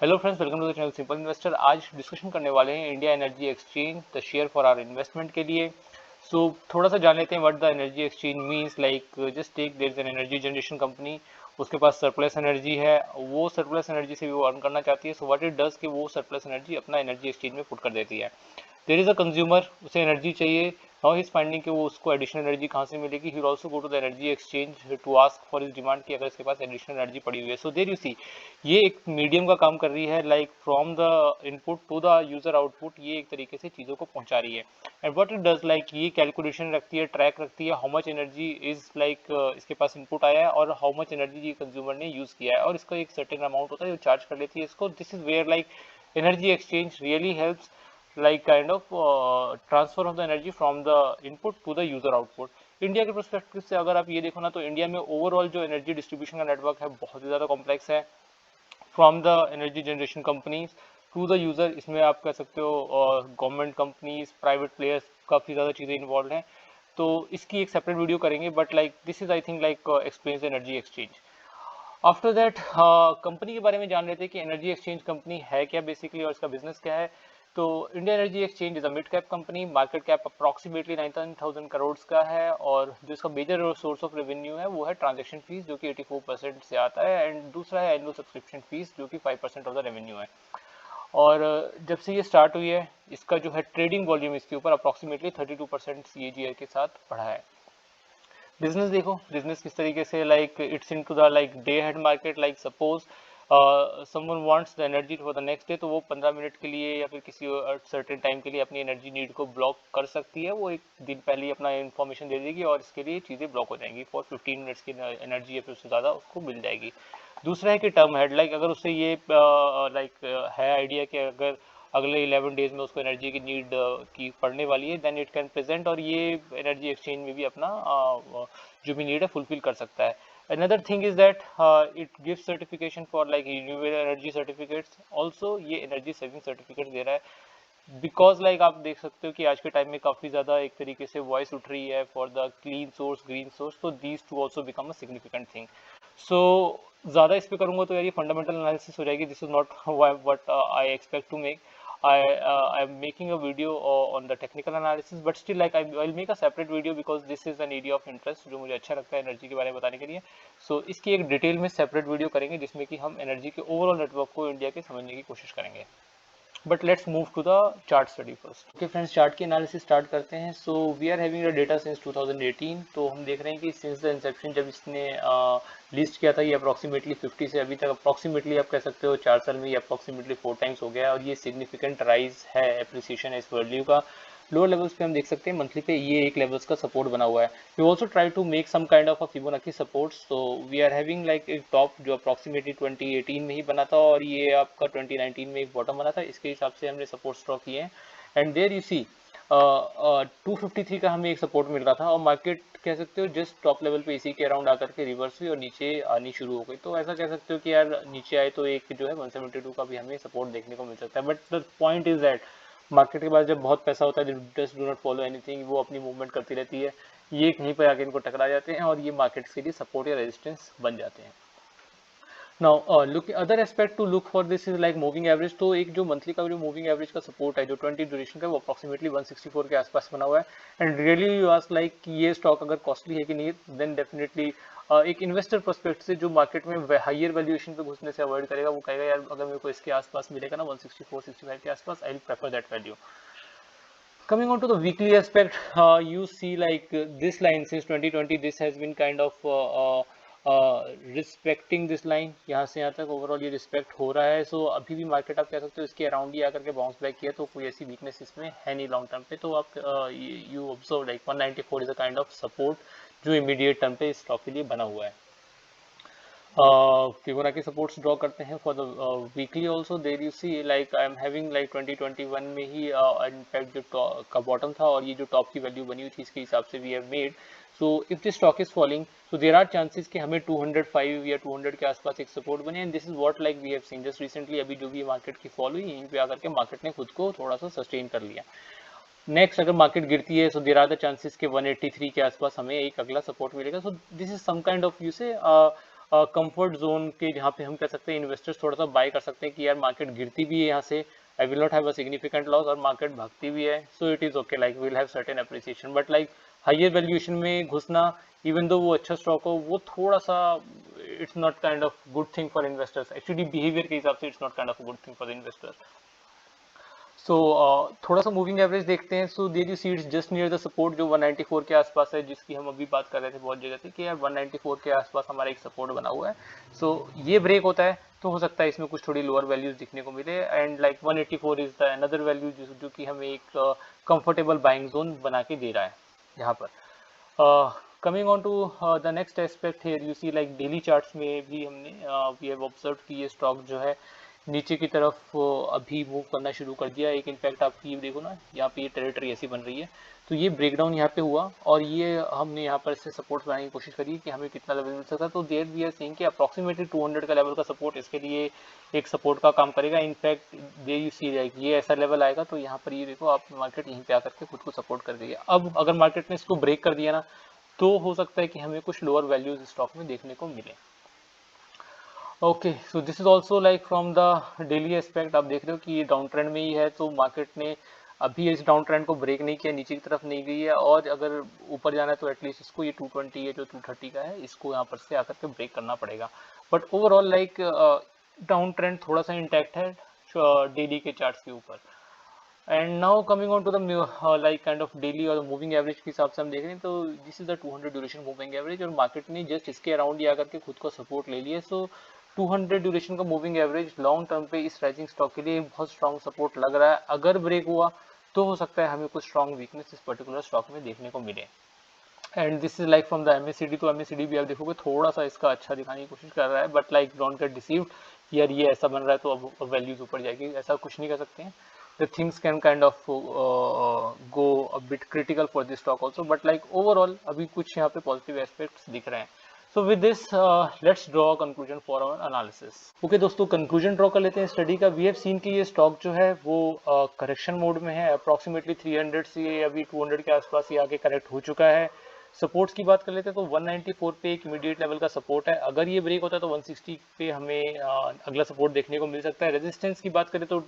Hello friends, welcome to the channel simple investor. आज discussion करने वाले हैं India energy exchange the share for our investment के लिए। थोड़ा सा जान लेते हैं what the energy exchange means. Like just take there is an energy generation company, उसके पास सरप्लस एनर्जी है, वो सरप्लस एनर्जी से भी वो अर्न करना चाहती है। सो व्हाट इट डज कि वो सरप्लस एनर्जी अपना एनर्जी एक्सचेंज में पुट कर देती है। देर इज अ कंज्यूमर, उसे एनर्जी चाहिए। नाउ ही इज फाइंडिंग कि वो उसको एडिशनल एनर्जी कहाँ से मिलेगी। He will also go to the energy exchange to ask for his demand कि अगर इसके पास एडिशनल एनर्जी पड़ी हुई है। सो देर यू सी, ये एक मीडियम का काम कर रही है। Like from the input to the user output, ये एक तरीके से चीज़ों को पहुंचा रही है। एंड व्हाट इट डज, लाइक ये कैलकुलेशन रखती है, ट्रैक रखती है, how much energy is like इसके पास इनपुट आया है और हाउ मच एनर्जी ये कंज्यूमर ने यूज़ किया है, और इसका एक सर्टेन अमाउंट होता है जो चार्ज कर लेती है इसको। This is where like energy exchange really helps, like kind of transfer of the energy from the input to the user output। India के परस्पेक्टिव से अगर आप ये देखो ना, तो इंडिया में ओवरऑल जो एनर्जी डिस्ट्रीब्यूशन का नेटवर्क है बहुत ही ज़्यादा कॉम्प्लेक्स है। From the energy generation companies to the user, इसमें आप कह सकते हो गवर्नमेंट कंपनीज, प्राइवेट प्लेयर्स, काफ़ी ज़्यादा चीज़ें इन्वॉल्व हैं। तो इसकी एक सेपरेट वीडियो करेंगे, but like this is I think like explains energy exchange. After that company के बारे में जान लेते हैं कि एनर्जी एक्सचेंज कंपनी है क्या बेसिकली और इसका बिजनेस क्या है। तो India energy exchange is a mid cap company, market cap approximately 9,000 crore का है, और जो इसका मेजर सोर्स ऑफ रेवेन्यू है वो है ट्रांजैक्शन फीस, जो कि 84% से आता है, एंड दूसरा है एनुअल सब्सक्रिप्शन फीस, जो कि 5% ऑफ द रेवेन्यू है। और जब से ये स्टार्ट हुई है, इसका जो है ट्रेडिंग वॉल्यूम इसके ऊपर अप्रॉक्सीमेटली 32% CAGR के साथ बढ़ा है। बिजनेस देखो, बिजनेस किस तरीके से, like it's into the like day head market. Like suppose someone wants the energy for the next day, तो वो 15 मिनट के लिए या फिर किसी सर्टेन टाइम के लिए अपनी एनर्जी नीड को ब्लॉक कर सकती है। वो एक दिन पहले ही अपना इन्फॉर्मेशन दे देगी और इसके लिए चीज़ें ब्लॉक हो जाएंगी फॉर 15 मिनट्स की एनर्जी या फिर उससे ज़्यादा उसको मिल जाएगी। दूसरा है कि टर्म हेड, लाइक अगर उससे ये लाइक है आइडिया कि अगर अगले 11 डेज में उसको एनर्जी की नीड की पड़ने वाली है, देन इट कैन प्रेजेंट, और ये एनर्जी एक्सचेंज में भी अपना जो भी नीड है फुलफिल कर सकता है। Another thing is that it gives certification for like renewable energy certificates, also ये एनर्जी सेविंग सर्टिफिकेट दे रहा है। बिकॉज लाइक आप देख सकते हो कि आज के टाइम में काफ़ी ज़्यादा एक तरीके से वॉइस उठ रही है for the clean source, green source, तो these two also become a significant thing. So ज़्यादा इस पे करूँगा तो यार ये फंडामेंटल एनालिसिस हो जाएगी। This is not what I expect to make. I am making a video on the technical analysis, but still like I'll make a separate video because this is an area of interest जो मुझे अच्छा लगता है energy के बारे में बताने के लिए। इसकी एक डिटेल में सेपरेट वीडियो करेंगे जिसमें कि हम एनर्जी के ओवरऑल नेटवर्क को इंडिया के समझने की कोशिश करेंगे। But let's move to the chart study first. Okay friends, chart की एनालिसिस स्टार्ट करते हैं। So we are having the data since 2018। तो हम देख रहे हैं कि सिंस द इंसेप्शन, जब इसने लिस्ट किया था, ये अप्रॉक्सीमेटली 50 से अभी तक अप्रॉक्सीमेटली आप कह सकते हो 4 साल में ये अप्रॉक्सीमेटली 4 टाइम्स हो गया है, और ये सिग्निफिकेंट राइज है, एप्रिसिएशन है इस वैल्यू का। लोअर लेवल्स पे हम देख सकते हैं मंथली पे ये एक लेवल्स का सपोर्ट बना हुआ है। We also try to make some kind of a Fibonacci support. So we are having like एक टॉप जो अप्रॉक्सीमेटली 2018 में ही बना था, और ये आपका 2019 में एक बॉटम बना था। इसके हिसाब से हमने सपोर्ट ड्रॉ किए हैं। एंड देयर यू सी 253 का हमें एक सपोर्ट मिल रहा था, और मार्केट कह सकते हो जस्ट टॉप लेवल पे इसी के अराउंड आकर के रिवर्स हुई और नीचे आनी शुरू हो गई। तो ऐसा कह सकते हो कि यार नीचे आए तो एक जो है 172 का भी हमें सपोर्ट देखने को मिल सकता है। But the point is that market के पास जब बहुत पैसा होता है, just do not follow anything, वो अपनी मूवमेंट करती रहती है, ये कहीं पर आके इनको टकरा जाते हैं और ये मार्केट्स के लिए सपोर्ट या रेजिस्टेंस बन जाते हैं। Now look other aspect to look for this is like moving average. तो एक जो मंथली का जो मूविंग एवरेज का सपोर्ट है जो 20 ड्यूरेशन का, वो अप्रॉक्सीमेटली 164 के आसपास बना हुआ है। And really you ask like कि ये स्टॉक अगर कॉस्टली है कि नहीं, देन डेफिनेटली एक इन्वेस्टर पर्सपेक्ट से जो मार्केट में हाइयर वैल्यूएशन पे घुसने से अवॉइड करेगा, वो कहेगा यार अगर मेरे को इसके आसपास मिलेगा ना 164-65 के आसपास, I will prefer that value. Coming on to the weekly aspect, you see like this line since 2020, this has been kind of respecting this line, यहाँ से यहाँ तक ओवरऑल ये रिस्पेक्ट हो रहा है। सो अभी भी मार्केट आप कह सकते हो इसके अराउंड ही आकर के बाउंस बैक किया, तो कोई ऐसी वीकनेस इसमें है नहीं लॉन्ग टर्म पे। तो आप you observe like 194 is a kind of support जो इमीडिएट टर्म पे इस स्टॉक के लिए बना हुआ है। फिबोनाची सपोर्ट्स ड्रॉ करते हैं for the weekly also. There you see like I am having like 2021 में ही इनफैक्ट जो का बॉटम था और ये जो टॉप की वैल्यू बनी हुई थी, इसके हिसाब से we have made. So if this stock is falling, so there are chances कि हमें 205 या 200 के आसपास एक सपोर्ट बने, and this is what like we have seen just recently. अभी जो भी मार्केट की फॉल हुई, यहीं पे आकर के मार्केट ने खुद को थोड़ा सा सस्टेन कर लिया। नेक्स्ट अगर मार्केट गिरती है, so there are the chances के 183 के आसपास हमें एक अगला सपोर्ट मिलेगा। So this is some kind of you say comfort zone के, जहाँ पे हम कह सकते हैं इन्वेस्टर्स थोड़ा सा बाय कर सकते हैं कि यार मार्केट गिरती भी है यहाँ से, I will not have a significant loss, और मार्केट भागती भी है, so it is okay, like will have certain appreciation. But like higher valuation में घुसना, इवन दो वो अच्छा स्टॉक हो, वो थोड़ा सा it's not kind of good thing for investors, actually behaviour के हिसाब से it's not kind of good thing for investors. So थोड़ा सा मूविंग एवरेज देखते हैं। So there you see it's just near the support जो 194 के आसपास है, जिसकी हम अभी बात कर रहे थे बहुत जगह से कि यार 194 के आसपास हमारा एक सपोर्ट बना हुआ है। सो ये ब्रेक होता है तो हो सकता है इसमें कुछ थोड़ी लोअर वैल्यूज दिखने को मिले, and like 184 is the another value जो कि हमें एक कंफर्टेबल बाइंग जोन बना के दे रहा है यहाँ पर। Coming on to the next aspect here, you see like daily charts में भी हमने वी हैव ऑब्जर्व कि ये स्टॉक जो है नीचे की तरफ अभी मूव करना शुरू कर दिया। एक इनफैक्ट आप ये देखो ना, यहाँ पे ये टेरिटरी ऐसी बन रही है, तो ये ब्रेकडाउन यहाँ पे हुआ और ये हमने यहाँ पर इससे सपोर्ट बनाने की कोशिश करी कि हमें कितना लेवल मिल सकता है। तो देयर वी आर सेइंग कि अप्रॉक्सीमेटली 200 का लेवल का सपोर्ट इसके लिए एक सपोर्ट का काम करेगा। In fact they you see like ये ऐसा लेवल आएगा तो यहाँ पर ये देखो आप, मार्केट यहीं पे आकर के खुद को सपोर्ट कर देगी। अब अगर मार्केट ने इसको ब्रेक कर दिया ना, तो हो सकता है कि हमें कुछ लोअर वैल्यूज स्टॉक में देखने को मिले। Okay, so this is also like from the daily aspect, आप देख रहे हो कि ये डाउन ट्रेंड में ही है, तो मार्केट ने अभी इस डाउन ट्रेंड को ब्रेक नहीं किया, नीचे की तरफ नहीं गई है, और अगर ऊपर जाना है तो एटलीस्ट इसको ये 220 है जो 230 का है, इसको यहाँ पर से आकर के ब्रेक करना पड़ेगा। But overall like down trend थोड़ा सा इंटैक्ट है डेली के चार्ट्स के ऊपर। And now coming on to the like kind of daily और मूविंग एवरेज के हिसाब से हम देख रहे हैं, तो this is the 200 duration moving average, और मार्केट ने जस्ट इसके अराउंड ही आकर के खुद को सपोर्ट ले लिया। सो 200 ड्यूरेशन का मूविंग एवरेज लॉन्ग टर्म पे इस राइजिंग स्टॉक के लिए बहुत स्ट्रॉन्ग सपोर्ट लग रहा है। अगर ब्रेक हुआ तो हो सकता है हमें कुछ स्ट्रॉन्ग वीकनेस इस पर्टिकुलर स्टॉक में देखने को मिले। And this is like from the MSCD, तो एमएससीडी भी आप देखोगे थोड़ा सा इसका अच्छा दिखाने की कोशिश कर रहा है, but like don't get deceived यार ये ऐसा बन रहा है तो अब वैल्यूज ऊपर जाएगी, ऐसा कुछ नहीं कर सकते हैं। the things can kind of go a bit critical for this stock also, but like overall अभी कुछ यहाँ पे positive aspects दिख रहे हैं। So with this let's draw a conclusion for our analysis. Okay दोस्तों, conclusion draw कर लेते हैं स्टडी का। We have seen कि ये स्टॉक जो है वो करेक्शन मोड में है, अप्रॉक्सीमेटली 300 से अभी 200 के आसपास ये आगे करेक्ट हो चुका है। सपोर्ट्स की बात कर लेते हैं तो 194 पे एक इमीडिएट लेवल का सपोर्ट है, अगर ये ब्रेक होता है तो 160 पे हमें अगला सपोर्ट देखने को मिल सकता है। रेजिस्टेंस की बात करें तो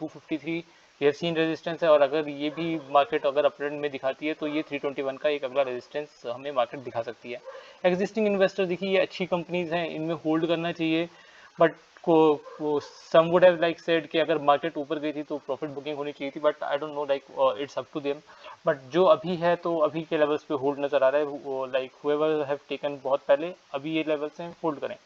253 ये सीन रेजिस्टेंस है, और अगर ये भी मार्केट अगर अपट्रेंड में दिखाती है तो ये 321 का एक अगला रेजिस्टेंस हमें मार्केट दिखा सकती है। एग्जिस्टिंग इन्वेस्टर देखिए, ये अच्छी कंपनीज हैं, इनमें होल्ड करना चाहिए, बट को सम वुड हैव लाइक सेड कि अगर मार्केट ऊपर गई थी तो प्रॉफिट बुकिंग होनी चाहिए थी, but I don't know like it's up to them. But जो अभी है तो अभी के लेवल्स पे होल्ड नजर आ रहा है, लाइक हुएवर हैव टेकन बहुत पहले, अभी ये लेवल्स हैं, होल्ड करें।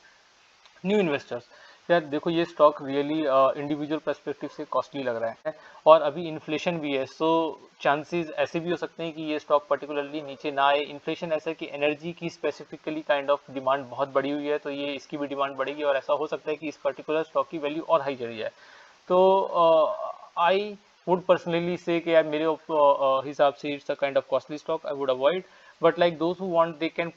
न्यू इन्वेस्टर्स, यार देखो ये स्टॉक रियली इंडिविजुअल पर्सपेक्टिव से कॉस्टली लग रहा है, और अभी इन्फ्लेशन भी है, सो चांसेस ऐसे भी हो सकते हैं कि ये स्टॉक पर्टिकुलरली नीचे ना आए। इन्फ्लेशन ऐसा है कि एनर्जी की स्पेसिफिकली काइंड ऑफ डिमांड बहुत बढ़ी हुई है, तो ये इसकी भी डिमांड बढ़ेगी, और ऐसा हो सकता है कि इस पर्टिकुलर स्टॉक की वैल्यू और हाई चली जाए। तो आई वुड पर्सनली से कि यार मेरे हिसाब से it's a kind of costly stock, I would avoid. But like those who want they can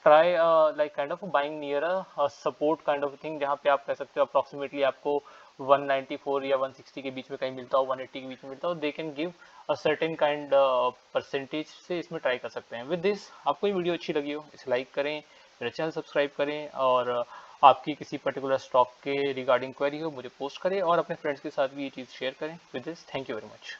try like kind of buying near a support kind of thing, जहाँ पे आप कह सकते हो अप्रॉक्सीमेटली आपको 194 या 160 के बीच में कहीं मिलता हो, 180 के बीच में मिलता हो, they can give a certain kind percentage से इसमें ट्राई कर सकते हैं। विद दिस, आपको ये वीडियो अच्छी लगी हो इसे लाइक करें, मेरा चैनल सब्सक्राइब करें, और आपकी किसी पर्टिकुलर स्टॉक के रिगार्डिंग क्वेरी हो मुझे पोस्ट करें, और अपने फ्रेंड्स के साथ भी ये चीज़ शेयर करें। With this, thank you very much.